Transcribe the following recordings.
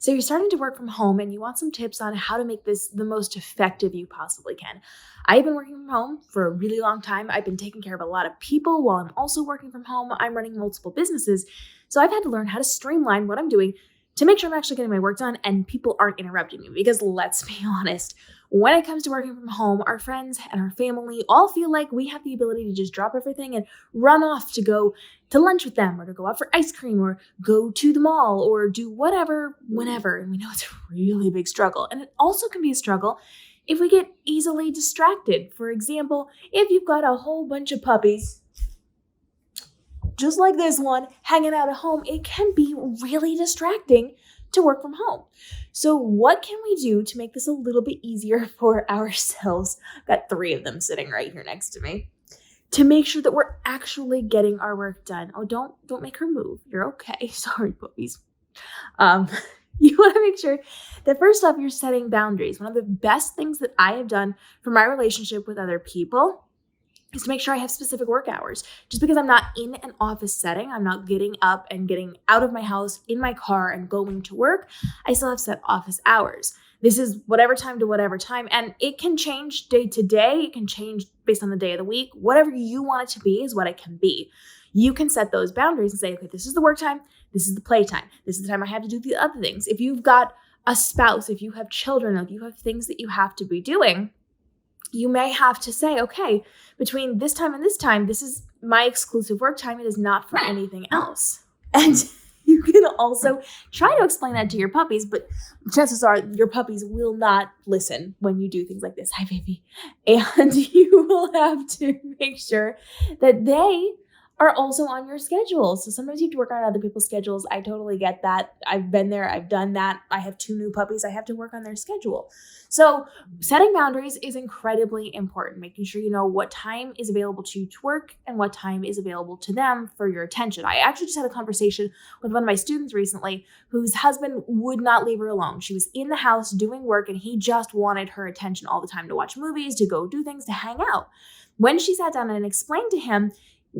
So you're starting to work from home and you want some tips on how to make this the most effective you possibly can. I've been working from home for a really long time. I've been taking care of a lot of people while I'm also working from home. I'm running multiple businesses. So I've had to learn how to streamline what I'm doing to make sure I'm actually getting my work done and people aren't interrupting me. Because let's be honest, when it comes to working from home, our friends and our family all feel like we have the ability to just drop everything and run off to go to lunch with them or to go out for ice cream or go to the mall or do whatever, whenever. And we know it's a really big struggle. And it also can be a struggle if we get easily distracted. For example, if you've got a whole bunch of puppies, just like this one, hanging out at home, it can be really distracting to work from home. So what can we do to make this a little bit easier for ourselves? I've got 3 of them sitting right here next to me, to make sure that we're actually getting our work done. Oh, don't make her move. You're okay. Sorry, puppies. You want to make sure that first off, you're setting boundaries. One of the best things that I have done for my relationship with other people is to make sure I have specific work hours. Just because I'm not in an office setting, I'm not getting up and getting out of my house in my car and going to work, I still have set office hours. This is whatever time to whatever time, and it can change day to day. It can change based on the day of the week. Whatever you want it to be is what it can be. You can set those boundaries and say, okay, this is the work time, this is the play time, this is the time I have to do the other things. If you've got a spouse, if you have children, if you have things that you have to be doing, you may have to say, okay, between this time and this time, this is my exclusive work time. It is not for anything else. And you can also try to explain that to your puppies, but chances are your puppies will not listen when you do things like this. Hi, baby. And you will have to make sure that they are also on your schedule. So sometimes you have to work on other people's schedules. I totally get that. I've been there. I've done that. I have 2 new puppies. I have to work on their schedule. So setting boundaries is incredibly important, making sure you know what time is available to you to work and what time is available to them for your attention. I actually just had a conversation with one of my students recently whose husband would not leave her alone. She was in the house doing work and he just wanted her attention all the time to watch movies, to go do things, to hang out. When she sat down and explained to him,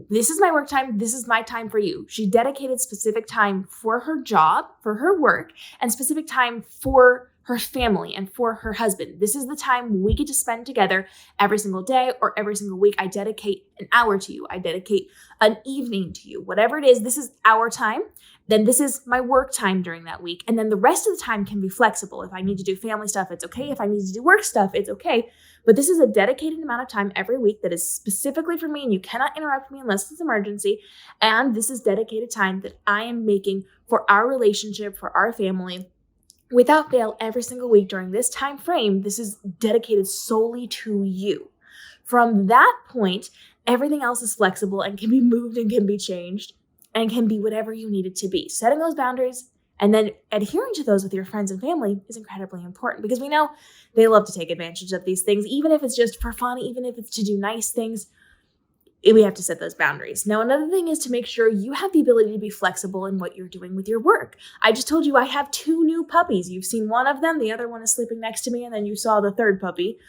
this is my work time. This is my time for you. She dedicated specific time for her job, for her work, and specific time for her family and for her husband. This is the time we get to spend together every single day or every single week. I dedicate an hour to you. I dedicate an evening to you. Whatever it is, this is our time. Then this is my work time during that week. And then the rest of the time can be flexible. If I need to do family stuff, it's okay. If I need to do work stuff, it's okay. But this is a dedicated amount of time every week that is specifically for me, and you cannot interrupt me unless it's an emergency. And this is dedicated time that I am making for our relationship, for our family, without fail every single week during this time frame. This is dedicated solely to you. From that point, everything else is flexible and can be moved and can be changed and can be whatever you need it to be. Setting those boundaries and then adhering to those with your friends and family is incredibly important because we know they love to take advantage of these things, even if it's just for fun, even if it's to do nice things. We have to set those boundaries. Now, another thing is to make sure you have the ability to be flexible in what you're doing with your work. I just told you I have 2 new puppies. You've seen one of them. The other one is sleeping next to me, and then you saw the third puppy.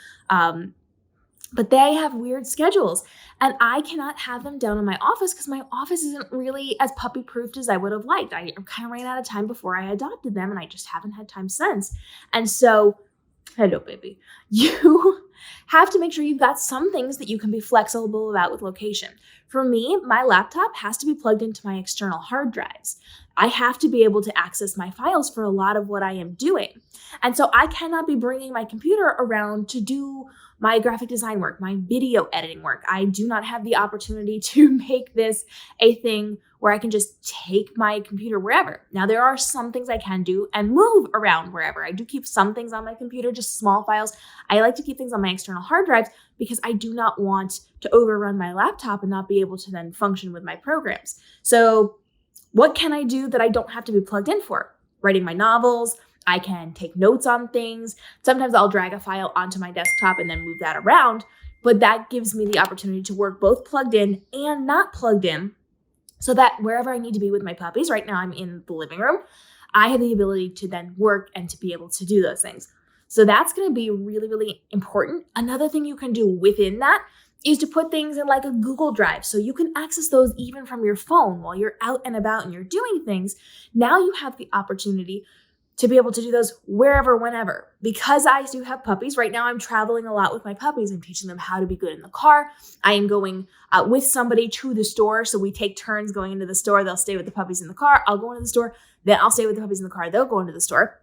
But they have weird schedules, and I cannot have them down in my office because my office isn't really as puppy-proofed as I would have liked. I kind of ran out of time before I adopted them, and I just haven't had time since. And so, hello, baby. You have to make sure you've got some things that you can be flexible about with location. For me, my laptop has to be plugged into my external hard drives. I have to be able to access my files for a lot of what I am doing. And so I cannot be bringing my computer around to do my graphic design work, my video editing work. I do not have the opportunity to make this a thing where I can just take my computer wherever. Now, there are some things I can do and move around wherever. I do keep some things on my computer, just small files. I like to keep things on my external hard drives because I do not want to overrun my laptop and not be able to then function with my programs. So what can I do that I don't have to be plugged in for? Writing my novels. I can take notes on things. Sometimes I'll drag a file onto my desktop and then move that around, but that gives me the opportunity to work both plugged in and not plugged in so that wherever I need to be with my puppies, right now I'm in the living room, I have the ability to then work and to be able to do those things. So that's going to be really, really important. Another thing you can do within that is to put things in like a Google Drive so you can access those even from your phone while you're out and about and you're doing things. Now you have the opportunity to be able to do those wherever, whenever. Because I do have puppies, right now I'm traveling a lot with my puppies. I'm teaching them how to be good in the car. I am going with somebody to the store. So we take turns going into the store. They'll stay with the puppies in the car. I'll go into the store. Then I'll stay with the puppies in the car. They'll go into the store.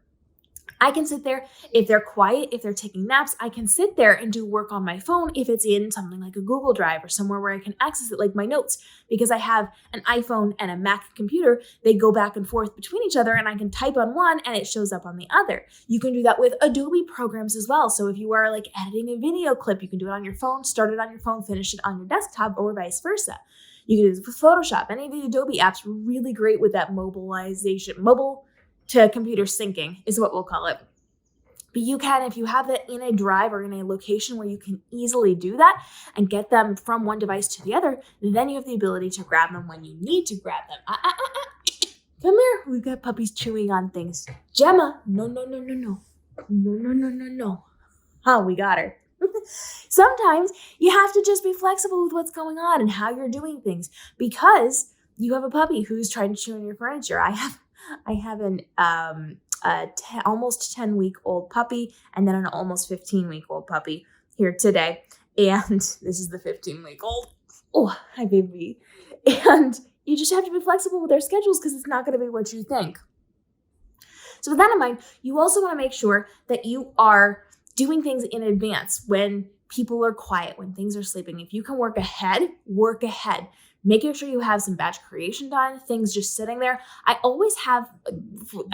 I can sit there, if they're quiet, if they're taking naps, I can sit there and do work on my phone if it's in something like a Google Drive or somewhere where I can access it, like my notes. Because I have an iPhone and a Mac computer, they go back and forth between each other, and I can type on one and it shows up on the other. You can do that with Adobe programs as well. So if you are like editing a video clip, you can do it on your phone, start it on your phone, finish it on your desktop, or vice versa. You can do this with Photoshop. Any of the Adobe apps are really great with that mobilization. Mobile to computer syncing is what we'll call it. But you can, if you have that in a drive or in a location where you can easily do that and get them from one device to the other, then you have the ability to grab them when you need to grab them. Come here. We've got puppies chewing on things. Gemma, no. Oh, we got her. Sometimes you have to just be flexible with what's going on and how you're doing things because you have a puppy who's trying to chew on your furniture. I have an almost 10-week-old puppy and then an almost 15-week-old puppy here today. And this is the 15-week-old. Oh, hi, baby. And you just have to be flexible with their schedules because it's not going to be what you think. So with that in mind, you also want to make sure that you are doing things in advance when people are quiet, when things are sleeping. If you can work ahead, work ahead. Making sure you have some batch creation done, things just sitting there. I always have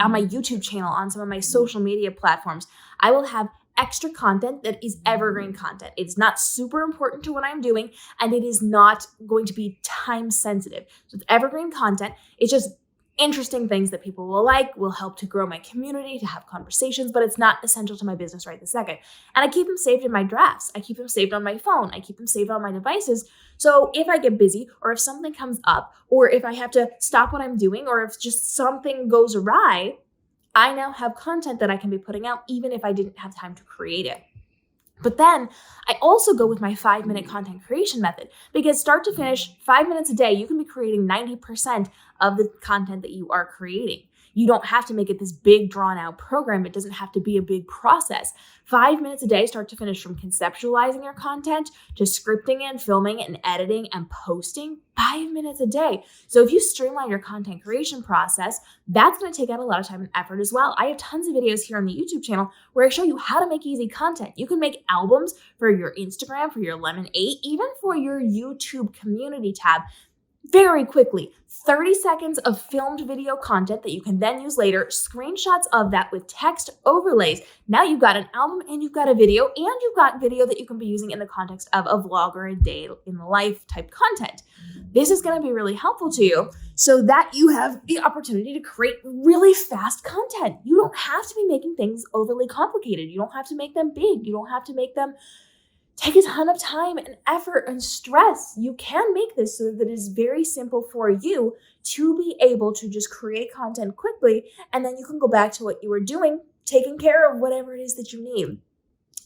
on my YouTube channel, on some of my social media platforms, I will have extra content that is evergreen content. It's not super important to what I'm doing, and it is not going to be time sensitive. So it's evergreen content. It's just interesting things that people will help to grow my community, to have conversations, but it's not essential to my business right this second. And I keep them saved in my drafts. I keep them saved on my phone. I keep them saved on my devices. So if I get busy or if something comes up or if I have to stop what I'm doing or if just something goes awry, I now have content that I can be putting out even if I didn't have time to create it. But then I also go with my 5-minute content creation method because start to finish, 5 minutes a day, you can be creating 90% of the content that you are creating. You don't have to make it this big drawn out program. It doesn't have to be a big process. 5 minutes a day, start to finish, from conceptualizing your content to scripting and filming and editing and posting, 5 minutes a day. So if you streamline your content creation process, that's going to take out a lot of time and effort as well. I have tons of videos here on the YouTube channel where I show you how to make easy content. You can make albums for your Instagram, for your Lemon 8, even for your YouTube community tab very quickly. 30 seconds of filmed video content that you can then use later, screenshots of that with text overlays. Now you've got an album and you've got a video and you've got video that you can be using in the context of a vlog or a day in the life type content. This is going to be really helpful to you so that you have the opportunity to create really fast content. You don't have to be making things overly complicated. You don't have to make them big. You don't have to make them take a ton of time and effort and stress. You can make this so that it is very simple for you to be able to just create content quickly, and then you can go back to what you were doing, taking care of whatever it is that you need.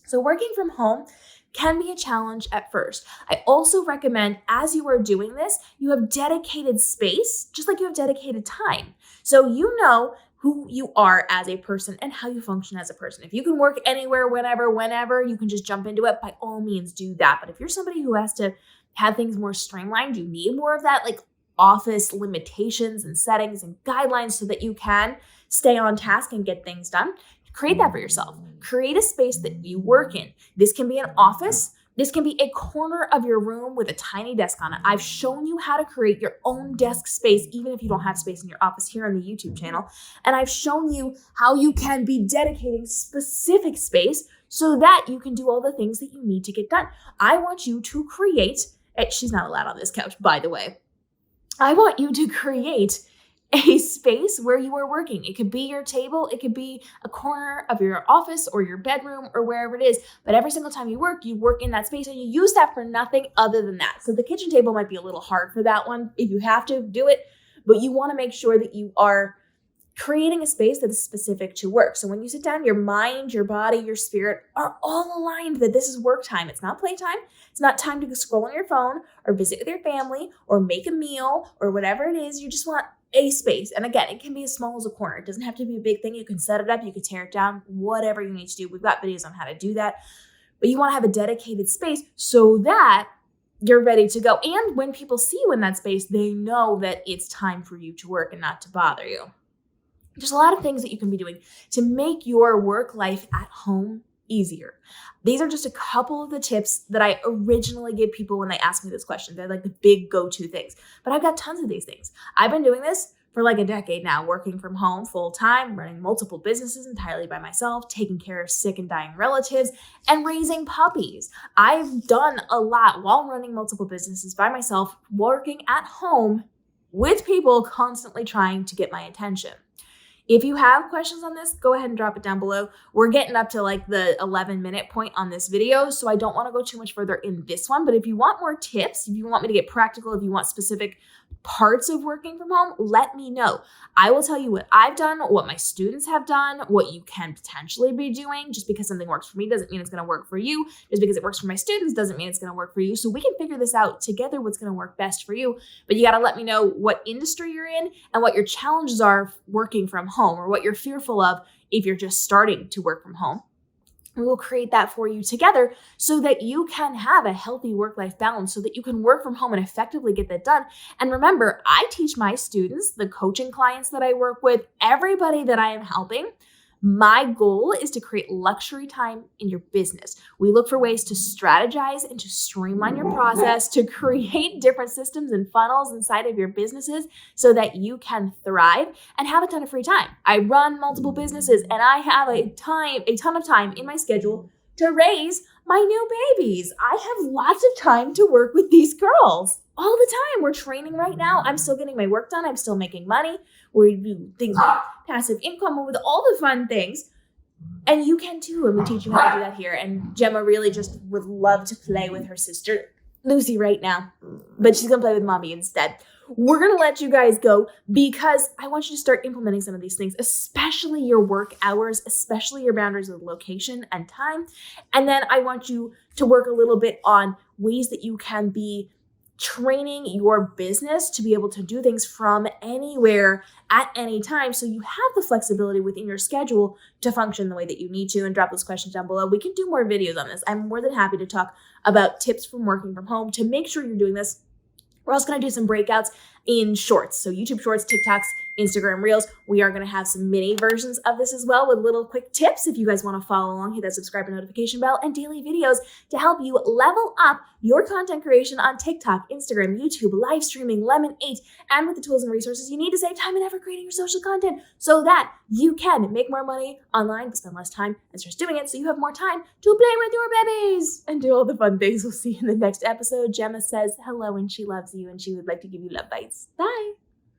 So working from home can be a challenge at first. I also recommend, as you are doing this, you have dedicated space, just like you have dedicated time. So you know who you are as a person and how you function as a person. If you can work anywhere, whenever, you can just jump into it, by all means do that. But if you're somebody who has to have things more streamlined, you need more of that, like office limitations and settings and guidelines so that you can stay on task and get things done. Create that for yourself. Create a space that you work in. This can be an office. This can be a corner of your room with a tiny desk on it. I've shown you how to create your own desk space, even if you don't have space in your office, here on the YouTube channel. And I've shown you how you can be dedicating specific space so that you can do all the things that you need to get done. I want you to create, she's not allowed on this couch, by the way. I want you to create a space where you are working. It could be your table, it could be a corner of your office or your bedroom or wherever it is. But every single time you work in that space and you use that for nothing other than that. So the kitchen table might be a little hard for that one. If you have to, do it. But you want to make sure that you are creating a space that is specific to work. So when you sit down, your mind, your body, your spirit are all aligned that this is work time. It's not playtime. It's not time to scroll on your phone or visit with your family or make a meal or whatever it is. You just want a space. And again, it can be as small as a corner. It doesn't have to be a big thing. You can set it up, you can tear it down, whatever you need to do. We've got videos on how to do that. But you want to have a dedicated space so that you're ready to go. And when people see you in that space, they know that it's time for you to work and not to bother you. There's a lot of things that you can be doing to make your work life at home easier. These are just a couple of the tips that I originally give people when they ask me this question. They're like the big go-to things, but I've got tons of these things. I've been doing this for like a decade now, working from home full time, running multiple businesses entirely by myself, taking care of sick and dying relatives, and raising puppies. I've done a lot while running multiple businesses by myself, working at home with people constantly trying to get my attention. If you have questions on this, go ahead and drop it down below. We're getting up to like the 11-minute point on this video, so I don't want to go too much further in this one. But if you want more tips, if you want me to get practical, if you want specific parts of working from home, let me know. I will tell you what I've done, what my students have done, what you can potentially be doing. Just because something works for me doesn't mean it's going to work for you. Just because it works for my students doesn't mean it's going to work for you. So we can figure this out together, what's going to work best for you. But you got to let me know what industry you're in and what your challenges are working from home, or what you're fearful of if you're just starting to work from home. We will create that for you together so that you can have a healthy work-life balance, so that you can work from home and effectively get that done. And remember, I teach my students, the coaching clients that I work with, everybody that I am helping, my goal is to create luxury time in your business. We look for ways to strategize and to streamline your process, to create different systems and funnels inside of your businesses so that you can thrive and have a ton of free time. I run multiple businesses and I have a ton of time in my schedule to raise my new babies. I have lots of time to work with these girls all the time. We're training right now. I'm still getting my work done. I'm still making money. We do things like passive income with all the fun things. And you can too. And we teach you how to do that here. And Gemma really just would love to play with her sister, Lucy, right now. But she's going to play with mommy instead. We're going to let you guys go because I want you to start implementing some of these things, especially your work hours, especially your boundaries with location and time. And then I want you to work a little bit on ways that you can be training your business to be able to do things from anywhere at any time, so you have the flexibility within your schedule to function the way that you need to. And drop those questions down below. We can do more videos on this. I'm more than happy to talk about tips from working from home to make sure you're doing this. We're also going to do some breakouts in shorts. So YouTube shorts, TikToks, Instagram Reels. We are going to have some mini versions of this as well with little quick tips. If you guys want to follow along, hit that subscribe and notification bell, and daily videos to help you level up your content creation on TikTok, Instagram, YouTube, live streaming, Lemon 8, and with the tools and resources you need to save time and effort creating your social content so that you can make more money online, spend less time, and start doing it so you have more time to play with your babies and do all the fun things. We'll see you in the next episode. Gemma says hello and she loves you and she would like to give you love bites. Bye.